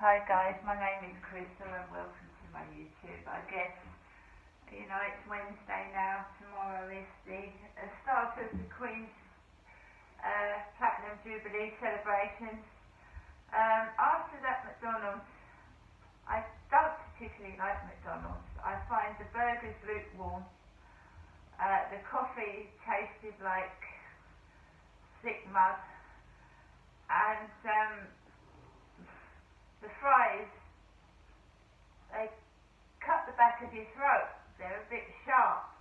Hi guys, my name is Crystal and welcome to my YouTube. I guess, it's Wednesday now, tomorrow is the start of the Queen's Platinum Jubilee celebrations. After that McDonald's, I don't particularly like McDonald's. I find the burgers lukewarm, the coffee tasted like thick mud, and the fries, they cut the back of your throat. They're a bit sharp.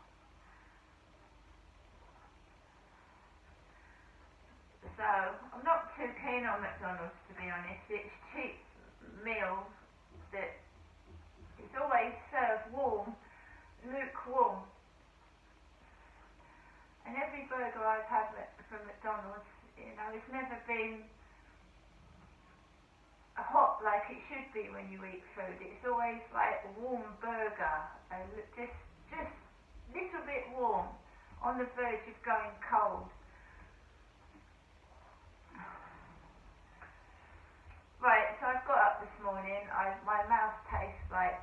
So, I'm not too keen on McDonald's, to be honest. It's cheap meals that it's always served warm, lukewarm. And every burger I've had from McDonald's, it's never been hot like it should be when you eat food. It's always like a warm burger, just little bit warm, on the verge of going cold. Right, so I've got up this morning. My mouth tastes like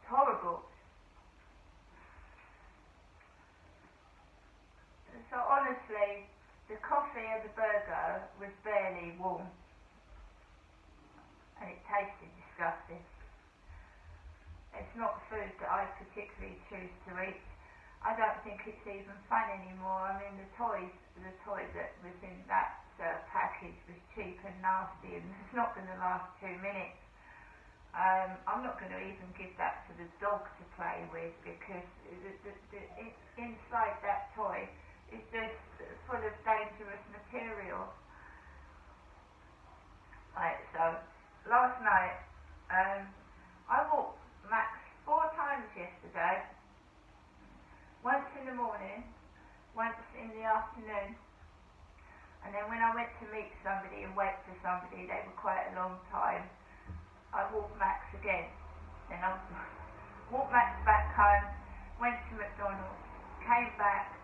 horrible. So honestly, the coffee of the burger was barely warm, and it tasted disgusting. It's not food that I particularly choose to eat. I don't think it's even fun anymore. I mean, the toy that was in that package was cheap and nasty, and it's not going to last 2 minutes. I'm not going to even give that to the dog to play with, because inside that toy is just full of dangerous material. Right, so last night I walked Max 4 times yesterday. Once in the morning, once in the afternoon, and then when I went to meet somebody and wait for somebody, they were quite a long time, I walked Max again. Then I walked Max back home, went to McDonald's, came back,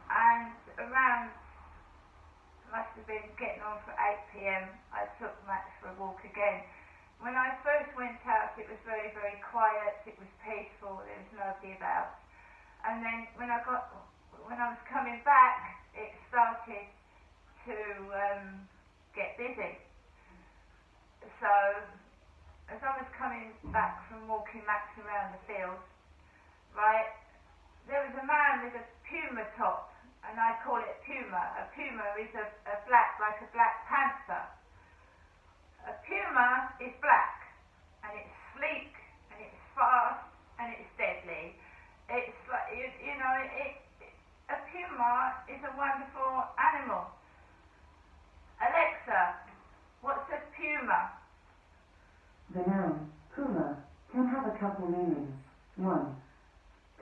and around, must have been getting on for 8 p.m, I took Max for a walk again. When I first went out, it was very, very quiet, it was peaceful, there was nobody about. And then when I was coming back, it started to get busy. So, as I was coming back from walking Max around the field, right, there was a man with a puma top, and I call it puma. A puma is a black, like a black panther. A puma is black, and it's sleek, and it's fast, and it's deadly. It's like, a puma is a wonderful animal. Alexa, what's a puma? The noun puma can have a couple meanings. 1.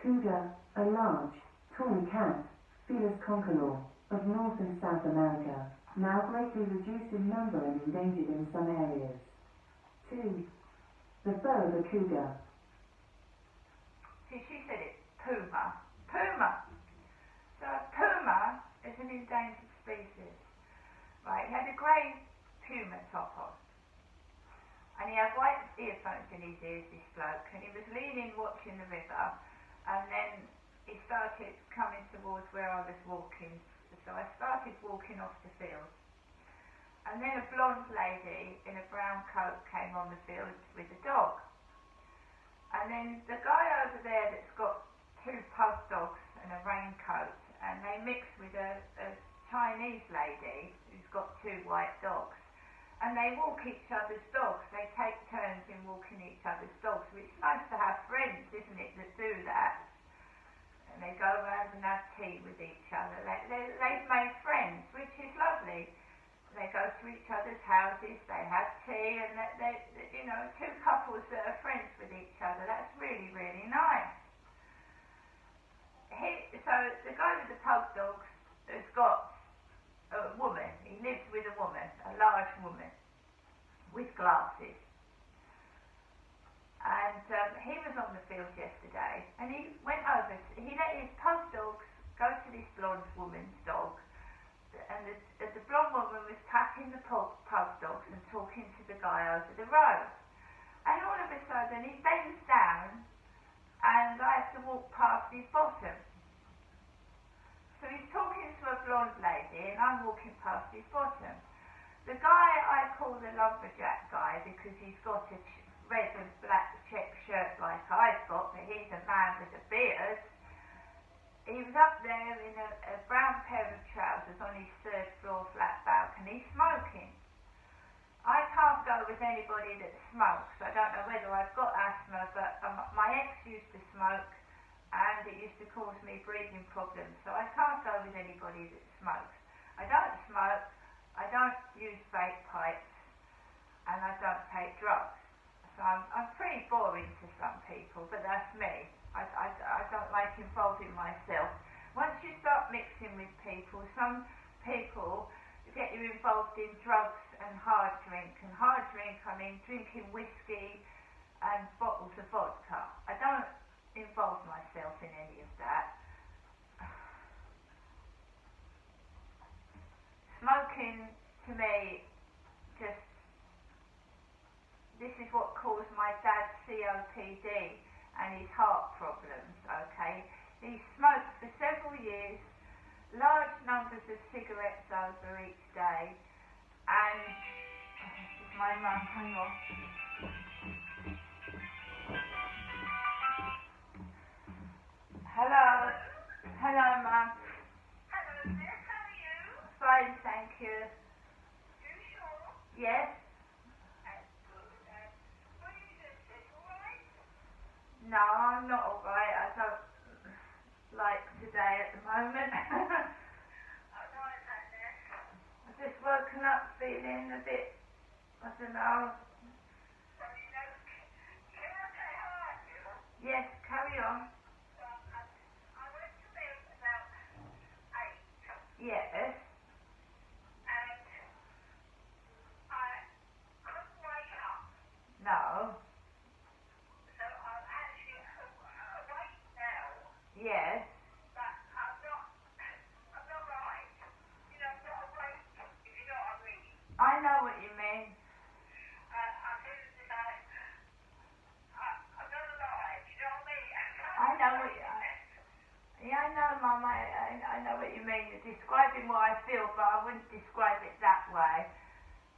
Cougar, a large, tawny cat, Felis concolor, of North and South America, now greatly reduced in number and endangered in some areas. 2. The fur of a cougar. See, she said it, puma. Puma! So a puma is an endangered species. Right, he had a grey puma top on. And he had white earphones in his ears, this bloke, and he was leaning watching the river, and then he started coming towards where I was walking. So I started walking off the field. And then a blonde lady in a brown coat came on the field with a dog. And then the guy over there that's got 2 pug dogs and a raincoat, and they mix with a Chinese lady who's got 2 white dogs. And they walk each other's dogs. They take turns in walking each other's dogs. It's nice to have friends, isn't it, that do that. And they go around and have tea with each other. They've made friends, which is lovely. They go to each other's houses, they have tea, and they 2 couples that are friends with each other. That's really, really nice. So the guy with the pug dogs has got a woman. He lives with a woman, a large woman, with glasses. And he was on the field yesterday, and he went over, he let his pug dogs go to this blonde woman's dog, and the blonde woman was patting the pug dogs and talking over the road. And all of a sudden he bends down and I have to walk past his bottom. So he's talking to a blonde lady and I'm walking past his bottom. The guy I call the lumberjack guy because he's got a red and black check shirt like I've got, but he's a man with a beard. He was up there in a brown pair of trousers on his third floor flat balcony smoking. I can't go with anybody that smokes. I don't know whether I've got asthma, but my ex used to smoke and it used to cause me breathing problems, so I can't go with anybody that smokes. I don't smoke, I don't use vape pipes, and I don't take drugs. So I'm pretty boring to some people, but that's me. I don't like involving myself. Once you start mixing with people, some people get you involved in drugs and hard drink. And hard drink, I mean drinking whiskey and bottles of vodka. I don't involve myself in any of that. Smoking, to me, this is what caused my dad's COPD and his heart problems, okay? He smoked for several years, large numbers of cigarettes over each day, and this is my mum, hang on. Hello, mum. Hello, miss, how are you? Fine, thank you. You sure? Yes? That's good. What are you doing, sis, alright? No, I'm not alright. I don't like today at the moment. Why is that, miss? I've just woken up feeling a bit, I don't know. Well, you know, can I say hi to you? Yes, carry on. Well, I went to bed about 8, Yes. and I couldn't wake up. No. So I'm actually awake now, Yes. but I'm not right. You know, I'm not awake, if you know what I mean. I know what you mean. I feel as if I'm not alive, you know what I mean? I know what you... Yeah, I know, Mum. I know what you mean. You're describing what I feel, but I wouldn't describe it that way.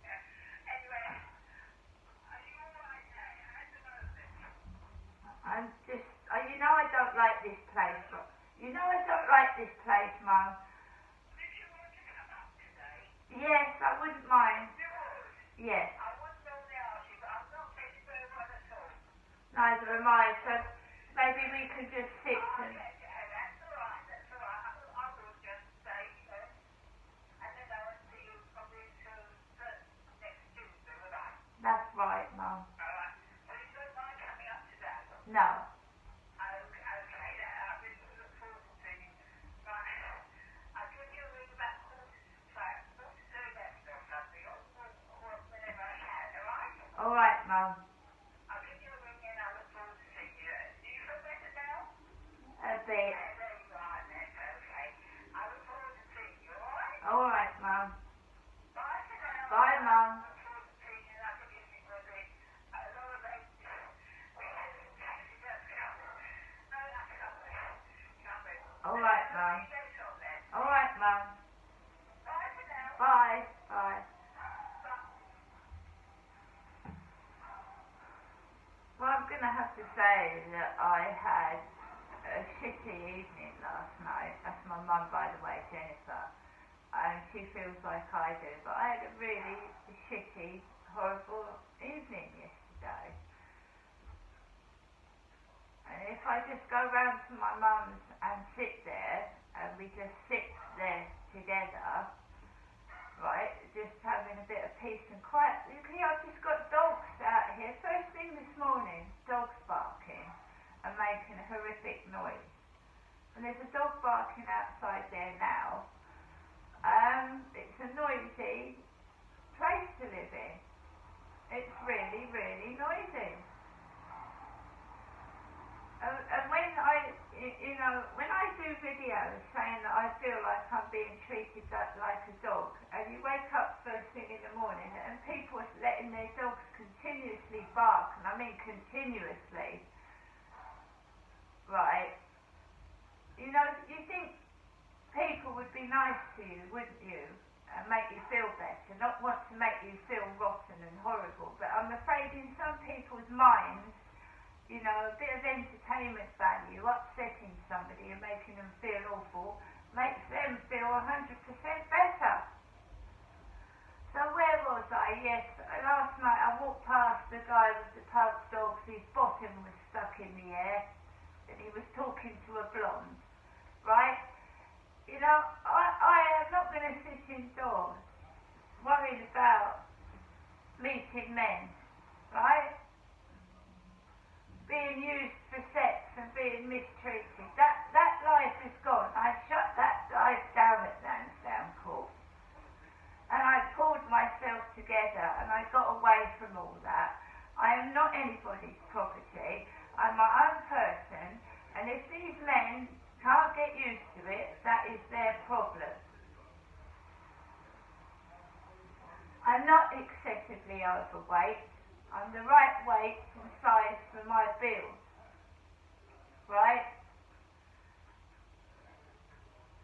Anyway, are you alright now at the moment? I'm just... you know I don't like this place. You know I don't like this place, Mum. Did you want to come up today? Yes, I wouldn't mind. You would. Yes. I wouldn't normally ask you, but I'm not feeling very well at all. Neither am I, so maybe we could just sit Oh, and... yeah, that's alright, that's alright. I will just stay, and then I will see you probably until next Tuesday, will I? That's right, Mum. Alright. Well, you don't mind coming up today? No. Okay, I really look forward to seeing you. Right, I'll give you a ring about quarter to 11 or something, or whenever I can, alright? All right, Mum. I'll give you a ring and I look forward to seeing you. Do you feel better now? A bit. Yeah, there you are, then. Okay. I look forward to seeing you, alright? All right, Mum. Bye for now. Bye, Mum. I look forward to seeing you, and I think it's going to be a lot of taxi does come. No, that's coming. All right, Mum. See you later on then. All right, Mum. Bye for now. Bye. Bye. Well, I'm going to have to say that I had a shitty evening last night. That's my mum, by the way, Jennifer. And she feels like I do. But I had a really shitty, horrible evening yesterday. And if I just go round to my mum's and sit there, and we just sit there together, right, just having a bit of peace and quiet. You see, I've just got dogs out here. First thing this morning, dogs barking and making a horrific noise. And there's a dog barking outside there now. It's a noisy place to live in. It's really, really noisy. And when when I do videos saying that I feel like I'm being treated like a dog, and you wake up first thing in the morning and people are letting their dogs bark, and I mean continuously, right? You know, you think people would be nice to you, wouldn't you? And make you feel better, not want to make you feel rotten and horrible. But I'm afraid in some people's minds, you know, a bit of entertainment value, upsetting somebody and making them feel awful, makes them feel 100% better. So where was I? Yes, last night I walked past the guy with the pug dogs, his bottom was stuck in the air, and he was talking to a blonde, right? You know, I am not going to sit indoors worried about meeting men, right? Being used for sex and being mistreated. That life is gone. I shut that life down at Lansdowne Court. And I pulled myself together and I got away from all that. I am not anybody's property. I'm my own person. And if these men can't get used to it, that is their problem. I'm not excessively overweight. I'm the right weight and size for my build. Right?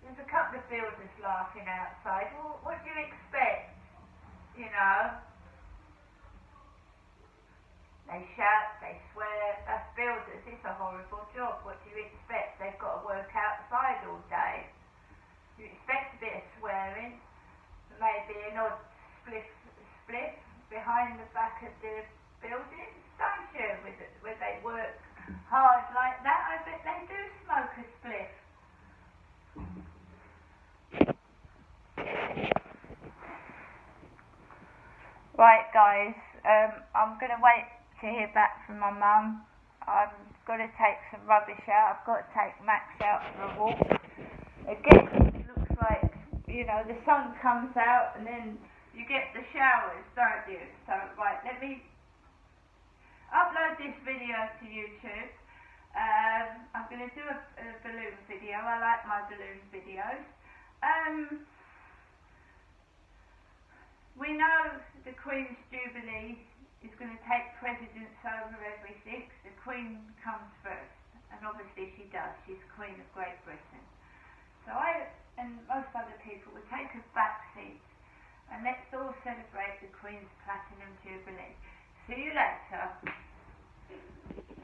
There's a couple of builders laughing outside. Well, what do you expect? You know? They shout, they swear. That's builders. It's a horrible job. What do you expect? They've got to work outside all day. You expect a bit of swearing, maybe an odd split behind the back of the building, don't you? Where they work hard like that, I bet they do smoke a spliff. Right, guys, I'm going to wait to hear back from my mum. I've got to take some rubbish out. I've got to take Max out for a walk. Again, it looks like, you know, the sun comes out and then you get the showers, don't you? So, right, let me upload this video to YouTube. I'm going to do a balloon video. I like my balloon videos. We know the Queen's Jubilee is going to take precedence over everything. The Queen comes first, and obviously she does. She's Queen of Great Britain. So I and most other people would take a back seat, and let's all celebrate the Queen's Platinum Jubilee. See you later.